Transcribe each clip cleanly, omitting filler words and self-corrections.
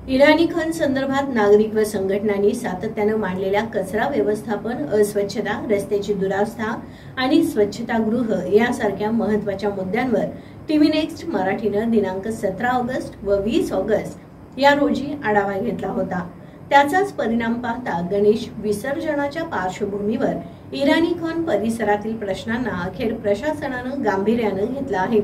इराणी खण संदर्भात नागरिक व संघटनांनी सातत्याने मांडलेल्या कचरा व्यवस्थापन, अस्वच्छता, रस्त्याची दुरावस्था आणि स्वच्छतागृह यासारख्या महत्त्वाच्या मुद्द्यांवर टीव्ही नेक्स्ट मराठीनं दिनांक 17 ऑगस्ट व 20 ऑगस्ट या रोजी आढावा घेतला होता। त्याचाच परिणाम पाहता गणेश विसर्जनाच्या पार्श्वभूमीवर इराणी खण परिसरातील प्रश्नांना अखेर प्रशासनानं गांभीर्यानं घेतलं आहे।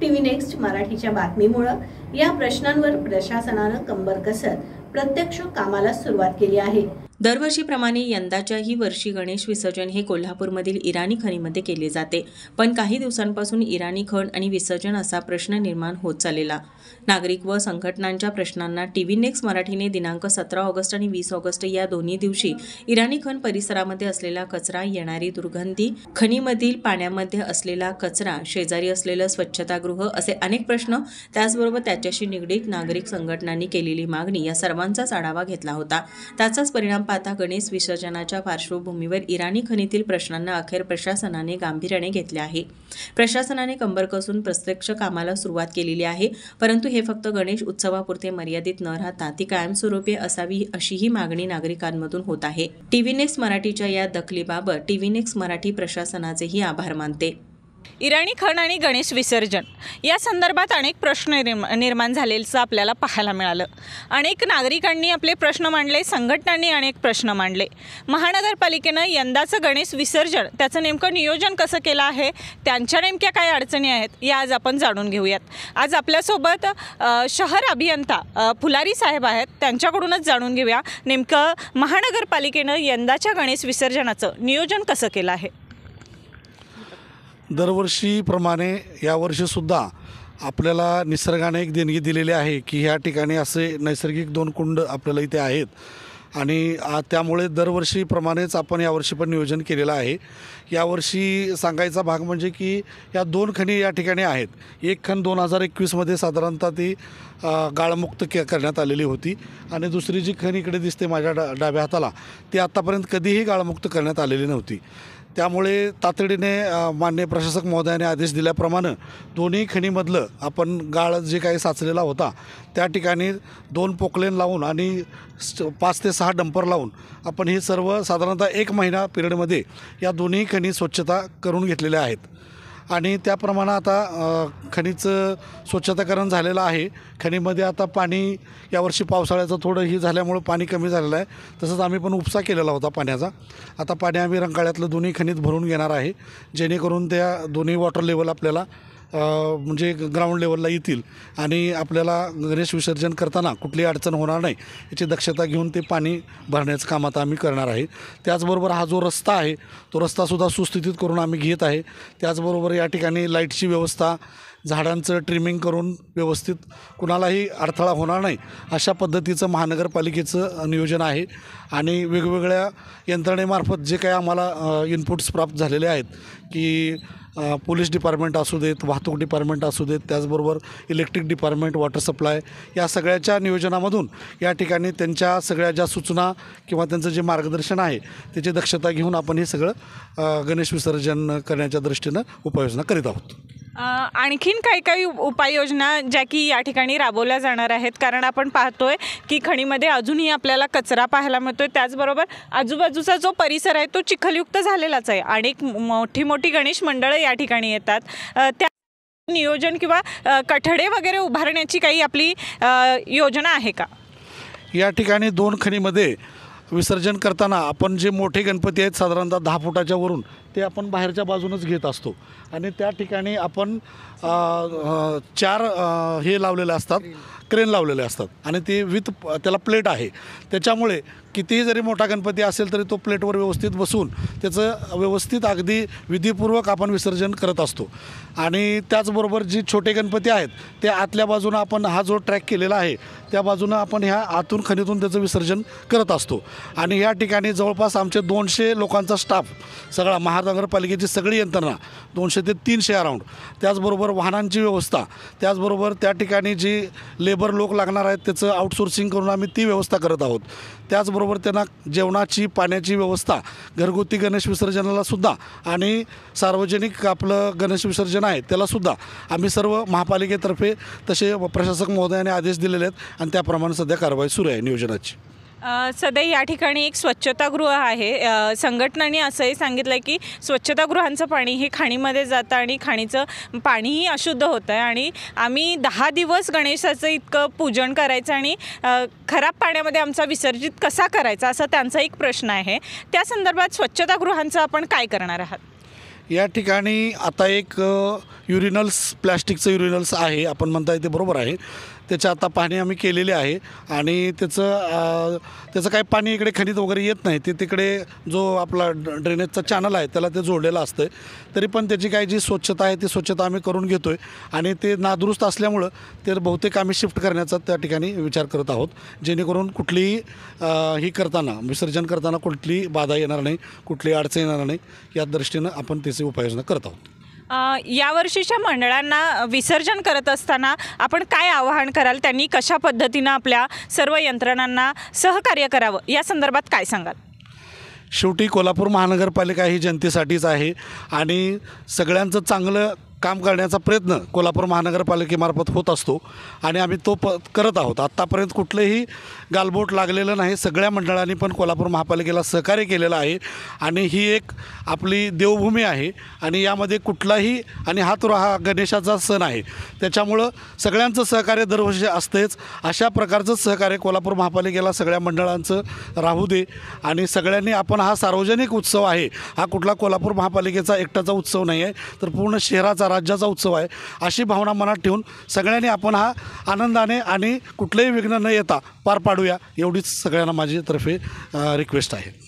टीव्ही नेक्स्ट मराठीच्या बातमीमुळे या प्रश्नांवर प्रशासनानं कंबर कसत प्रत्यक्ष कामाला सुरुवात केली आहे। दरवर्षीप्रमाणे यंदाच्याही वर्षी गणेश विसर्जन हे कोल्हापूरमधील इराणी खणीमध्ये केले जाते, पण काही दिवसांपासून इराणी खण आणि विसर्जन असा प्रश्न निर्माण होत चाललेला। नागरिक व संघटनांच्या प्रश्नांना टीव्ही नेक्स्ट मराठीने दिनांक 17 ऑगस्ट आणि 20 ऑगस्ट या दोन्ही दिवशी इराणी खण परिसरामध्ये असलेला कचरा, येणारी दुर्गंधी, खणीमधील पाण्यामध्ये असलेला कचरा, शेजारी असलेलं स्वच्छतागृह असे अनेक प्रश्न, त्याचबरोबर त्याच्याशी निगडीत नागरिक संघटनांनी केलेली मागणी या सर्वांचाच आढावा घेतला होता। त्याचाच परिणाम पाहता गणेश विसर्जनाच्या पार्श्वभूमीवर इराणी खणीतील प्रश्नांना अखेर प्रशासनाने गांभीर्याने घेतले आहे। प्रशासनाने कंबर कसून प्रत्यक्ष कामाला सुरुवात केलेली आहे, परंतु हे फक्त गणेश उत्सवापुरते मर्यादित न राहता ती कायमस्वरूपी असावी अशीही मागणी नागरिकांमधून होत आहे। टीव्ही नेक्स्ट मराठीच्या या दखलीबाबत टीव्ही नेक्स्ट मराठी प्रशासनाचेही आभार मानते। इराणी खण आणि गणेश विसर्जन या संदर्भात अनेक प्रश्न निर्माण झालेलं आपल्याला पाहायला मिळालं। अनेक नागरिकांनी आपले प्रश्न मांडले, संघटनांनी अनेक प्रश्न मांडले। महानगरपालिकेनं यंदाचं गणेश विसर्जन त्याचं नेमकं नियोजन कसं केलं आहे, त्यांच्या नेमक्या काय अडचणी आहेत या आज आपण जाणून घेऊयात। आज आपल्यासोबत शहर अभियंता फुलारी साहेब आहेत, त्यांच्याकडूनच जाणून घेऊया नेमकं महानगरपालिकेनं यंदाच्या गणेश विसर्जनाचं नियोजन कसं केलं आहे। दरवर्षीप्रमाणे यावर्षीसुद्धा आपल्याला निसर्गाने एक देणगी दिलेली आहे की ह्या ठिकाणी असे नैसर्गिक 2 कुंड आपल्याला इथे आहेत आणि त्यामुळे दरवर्षीप्रमाणेच आपण यावर्षी पण नियोजन केलेलं आहे। यावर्षी सांगायचा भाग म्हणजे की या 2 खणी या ठिकाणी आहेत। एक खण 2021मध्ये साधारणतः ती गाळमुक्त करण्यात आलेली होती आणि दुसरी जी खण इकडे दिसते माझ्या डाव्या हाताला ती आत्तापर्यंत कधीही गाळमुक्त करण्यात आलेली नव्हती। त्यामुळे तातडीने माननीय प्रशासक महोदयाने आदेश दिल्याप्रमाणे दोन्ही खणीमधलं आपण गाळ जे काही साचलेला होता त्या ठिकाणी 2 पोकलेन लावून आणि 5 ते 6 डंपर लावून आपण हे सर्व साधारणतः 1 महिना पिरियडमध्ये या दोन्ही खणी स्वच्छता करून घेतलेल्या आहेत आणि त्याप्रमाणे आता खणीचं स्वच्छताकरण झालेलं आहे। खणीमध्ये आता पाणी यावर्षी पावसाळ्याचं थोडं ही झाल्यामुळे पाणी कमी झालेलं आहे, तसंच आम्ही पण उपसा केलेला होता पाण्याचा। आता पाणी आम्ही रंकाळ्यातलं दोन्ही खणीत भरून घेणार आहे, जेणेकरून त्या दोन्ही वॉटर लेवल आपल्याला म्हणजे ग्राउंड लेवलला येतील आणि आपल्याला गणेश विसर्जन करताना कुठलीही अडचण होणार नाही याची दक्षता घेऊन ते पाणी भरण्याचं काम आता आम्ही करणार आहे। त्याचबरोबर हा जो रस्ता आहे तो रस्तासुद्धा सुस्थितीत करून आम्ही घेत आहे। त्याचबरोबर या ठिकाणी लाईटची व्यवस्था, झाडांचं ट्रिमिंग करून व्यवस्थित कुणालाही अडथळा होणार नाही अशा पद्धतीचं महानगरपालिकेचं नियोजन आहे आणि वेगवेगळ्या यंत्रणेमार्फत जे काही आम्हाला इनपुट्स प्राप्त झालेले आहेत की पोलीस डिपार्टमेंट असू देत, वाहतूक डिपार्टमेंट असू देत, त्याचबरोबर इलेक्ट्रिक डिपार्टमेंट, वॉटर सप्लाय या सगळ्याच्या नियोजनामधून या ठिकाणी त्यांच्या सगळ्या ज्या सूचना किंवा त्यांचं जे मार्गदर्शन आहे त्याची दक्षता घेऊन आपण हे सगळं गणेश विसर्जन करण्याच्या दृष्टीनं उपाययोजना करीत आहोत। आणखीन काही उपाययोजना ज्या की या ठिकाणी राबवल्या जाणार आहेत, कारण आपण पाहतोय की खणीमध्ये अजूनही आपल्याला कचरा पाहायला मिळतोय, त्याचबरोबर आजूबाजूचा जो परिसर आहे तो चिखलयुक्त झालेलाच आहे। अनेक मोठी गणेश मंडळं या ठिकाणी येतात, त्या नियोजन किंवा कठडे वगैरे उभारण्याची काही आपली योजना आहे का? या ठिकाणी 2 खणीमध्ये विसर्जन करताना आपण जे मोठे गणपती आहेत साधारणतः 10 फुटाच्या वरून ते आपण बाहेरच्या बाजूनच घेत असतो आणि त्या ठिकाणी आपण 4 हे लावलेले असतात, क्रेन लावलेले असतात आणि ते विथ त्याला प्लेट आहे। त्याच्यामुळे कितीही जरी मोठा गणपती असेल तरी तो प्लेटवर व्यवस्थित बसून त्याचं व्यवस्थित अगदी विधीपूर्वक आपण विसर्जन करत असतो आणि त्याचबरोबर जी छोटे गणपती आहेत ते आतल्या बाजूनं आपण हा जो ट्रॅक केलेला आहे त्या बाजूनं आपण ह्या आतून खणीतून त्याचं विसर्जन करत असतो आणि या ठिकाणी जवळपास आमचे 200 लोकांचा स्टाफ सगळा महानगरपालिकेची सगळी यंत्रणा 200 ते 300 अराऊंड, त्याचबरोबर वाहनांची व्यवस्था, त्याचबरोबर त्या ठिकाणी जी लेबर लोक लागणार आहेत त्याचं आउटसोर्सिंग करून आम्ही ती व्यवस्था करत आहोत. त्याचबरोबर त्यांना जेवणाची पाण्याची व्यवस्था, घरगुती गणेश विसर्जनाला सुद्धा आणि सार्वजनिक आपलं गणेश विसर्जन आहे त्यालासुद्धा आम्ही सर्व महापालिकेतर्फे तसे प्रशासक महोदयाने आदेश दिलेले आहेत आणि त्याप्रमाणे सध्या कारवाई सुरू आहे नियोजनाची. सध्या या ठिकाणी एक स्वच्छतागृह आहे. संघटनांनी असंही सांगितलं आहे की स्वच्छतागृहांचं पाणी हे खाणीमध्ये जातं आणि खाणीचं पाणीही अशुद्ध होतं आहे आणि आम्ही 10 दिवस गणेशाचं इतकं पूजन करायचं आणि खराब पाण्यामध्ये आमचा विसर्जित कसा करायचा असा त्यांचा एक प्रश्न आहे. त्या संदर्भात स्वच्छतागृहांचं आपण काय करणार आहात? या ठिकाणी आता एक युरिनल्स, प्लॅस्टिकचं युरिनल्स आहे, आपण म्हणता ते बरोबर आहे. त्याचं आता पाहणी आम्ही केलेली आहे आणि त्याचं काही पाणी इकडे खनित वगैरे येत नाही. ते तिकडे जो आपला ड्रेनेजचा चॅनल आहे त्याला ते जोडलेलं असतं. तरी पण त्याची काही जी स्वच्छता आहे ती स्वच्छता आम्ही करून घेतो आहे आणि ते नादुरुस्त असल्यामुळं ते बहुतेक आम्ही शिफ्ट करण्याचा त्या ठिकाणी विचार करत आहोत, जेणेकरून कुठलीही ही करताना, विसर्जन करताना कुठलीही बाधा येणार नाही, कुठलीही अडचण येणार नाही, या दृष्टीनं आपण त्याची उपाययोजना करत आहोत. यावर्षीच्या मंडळांना विसर्जन करत असताना आपण काय आवाहन कराल? त्यांनी कशा पद्धतीनं आपल्या सर्व यंत्रणांना सहकार्य करावं या संदर्भात काय सांगाल? शेवटी कोल्हापूर महानगरपालिका ही जनतेसाठीच आहे आणि सगळ्यांचं चांगलं काम करण्याचा प्रयत्न कोल्हापूर महानगरपालिकेमार्फत होत असतो आणि आम्ही तो करत आहोत. आत्तापर्यंत कुठलंही गालबोट लागलेलं नाही. सगळ्या मंडळांनी पण कोल्हापूर महापालिकेला सहकार्य केलेलं आहे आणि ही एक आपली देवभूमी आहे आणि यामध्ये कुठलाही, आणि हा गणेशाचा सण आहे त्याच्यामुळं सगळ्यांचं सहकार्य दरवर्षी असतेच. अशा प्रकारचं सहकार्य कोल्हापूर महापालिकेला सगळ्या मंडळांचं राहू दे आणि सगळ्यांनी आपण हा सार्वजनिक उत्सव आहे, हा कुठला कोल्हापूर महापालिकेचा एकटाचा उत्सव नाही आहे तर पूर्ण शहराचा, राज्याचा उत्सव आहे, अशी भावना मनात ठेवून सगळ्यांनी आपण हा आनंदाने आणि कुठलेही विघ्न न येता पार पाडूया, एवढीच सगळ्यांना माझ्यातर्फे रिक्वेस्ट आहे.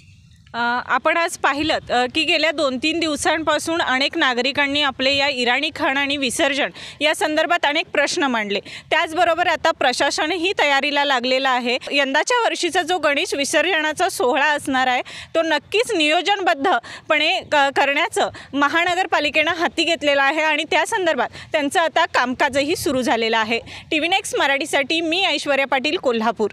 आपण आज पाहिलं की गेल्या 2-3 दिवसांपासून अनेक नागरिकांनी आपले या इराणी खण आणि विसर्जन या संदर्भात अनेक प्रश्न मांडले. त्याचबरोबर आता प्रशासनही तयारीला लागलेलं आहे. यंदाच्या वर्षीचा जो गणेश विसर्जनाचा सोहळा असणार आहे तो नक्कीच नियोजनबद्धपणे करण्याचं महानगरपालिकेनं हाती घेतलेलं आहे आणि त्या संदर्भात त्यांचं आता कामकाजही सुरू झालेलं आहे. TV नेक्स्ट मराठीसाठी मी ऐश्वर्या पाटील, कोल्हापूर.